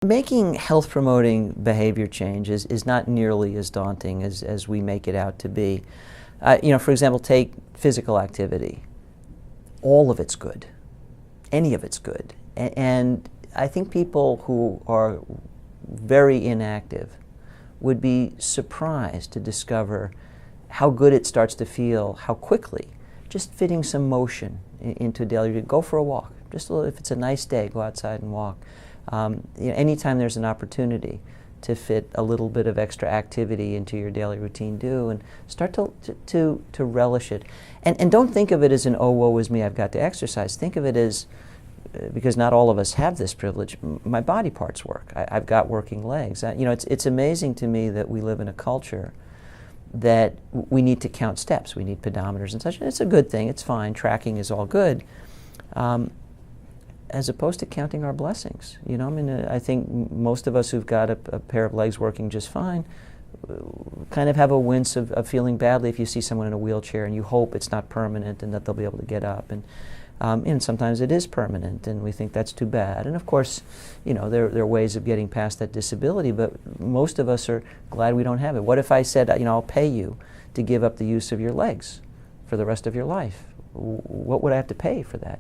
Making health-promoting behavior change is not nearly as daunting as we make it out to be. For example, take physical activity. All of it's good. Any of it's good. And I think people who are very inactive would be surprised to discover how good it starts to feel, how quickly, just fitting some motion into daily routine. Go for a walk. Just a little, if it's a nice day, go outside and walk. Anytime there's an opportunity to fit a little bit of extra activity into your daily routine, do, and start to relish it. And don't think of it as an, oh, woe is me, I've got to exercise. Think of it as, because not all of us have this privilege, my body parts work. I've got working legs. It's amazing to me that we live in a culture that we need to count steps. We need pedometers and such. And it's a good thing. It's fine. Tracking is all good. As opposed to counting our blessings. I think most of us who've got a pair of legs working just fine kind of have a wince of feeling badly if you see someone in a wheelchair and you hope it's not permanent and that they'll be able to get up. And sometimes it is permanent and we think that's too bad. And of course, there are ways of getting past that disability, but most of us are glad we don't have it. What if I said, I'll pay you to give up the use of your legs for the rest of your life? What would I have to pay for that?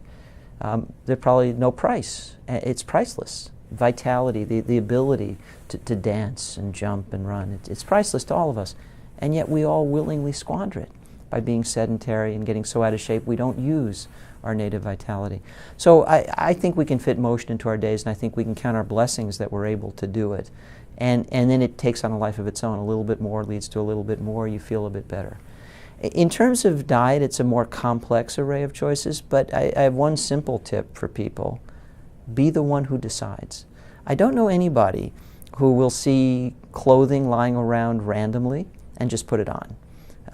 There's probably no price. It's priceless. Vitality, the ability to dance and jump and run, it's priceless to all of us. And yet we all willingly squander it by being sedentary and getting so out of shape we don't use our native vitality. So I think we can fit motion into our days, and I think we can count our blessings that we're able to do it. And then it takes on a life of its own. A little bit more leads to a little bit more. You feel a bit better. In terms of diet, it's a more complex array of choices, but I have one simple tip for people. Be the one who decides. I don't know anybody who will see clothing lying around randomly and just put it on.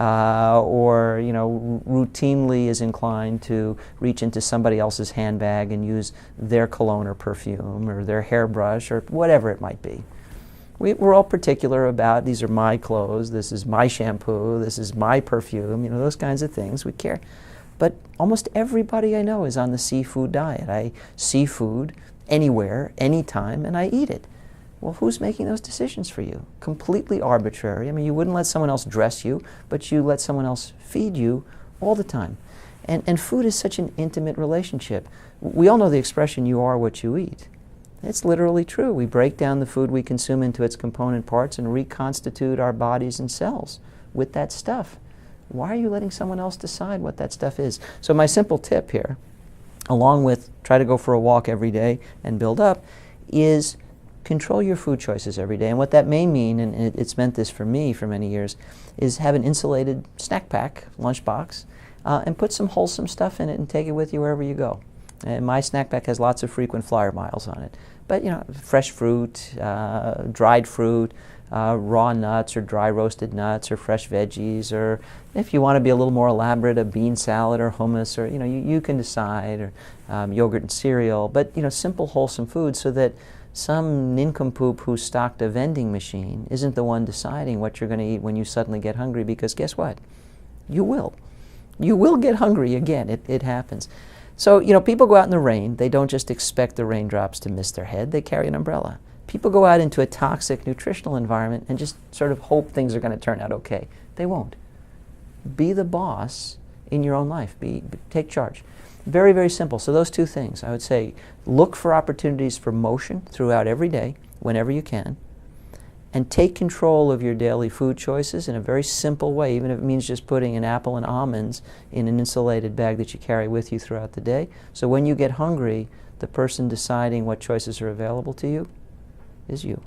Or routinely is inclined to reach into somebody else's handbag and use their cologne or perfume or their hairbrush or whatever it might be. We're all particular about, these are my clothes, this is my shampoo, this is my perfume, those kinds of things. We care. But almost everybody I know is on the seafood diet. I see food anywhere, anytime, and I eat it. Well, who's making those decisions for you? Completely arbitrary. You wouldn't let someone else dress you, but you let someone else feed you all the time. And food is such an intimate relationship. We all know the expression, you are what you eat. It's literally true. We break down the food we consume into its component parts and reconstitute our bodies and cells with that stuff. Why are you letting someone else decide what that stuff is? So my simple tip here, along with try to go for a walk every day and build up, is control your food choices every day. And what that may mean, and it's meant this for me for many years, is have an insulated snack pack, lunchbox, and put some wholesome stuff in it and take it with you wherever you go. And my snack pack has lots of frequent flyer miles on it. But fresh fruit, dried fruit, raw nuts or dry roasted nuts or fresh veggies, or if you want to be a little more elaborate, a bean salad or hummus, or you can decide, or yogurt and cereal. But simple wholesome food, so that some nincompoop who stocked a vending machine isn't the one deciding what you're going to eat when you suddenly get hungry, because guess what? You will. You will get hungry again. It happens. So, people go out in the rain. They don't just expect the raindrops to miss their head. They carry an umbrella. People go out into a toxic nutritional environment and just sort of hope things are going to turn out okay. They won't. Be the boss in your own life. Take charge. Very, very simple. So those two things. I would say look for opportunities for motion throughout every day, whenever you can, and take control of your daily food choices in a very simple way, even if it means just putting an apple and almonds in an insulated bag that you carry with you throughout the day. So when you get hungry, the person deciding what choices are available to you is you.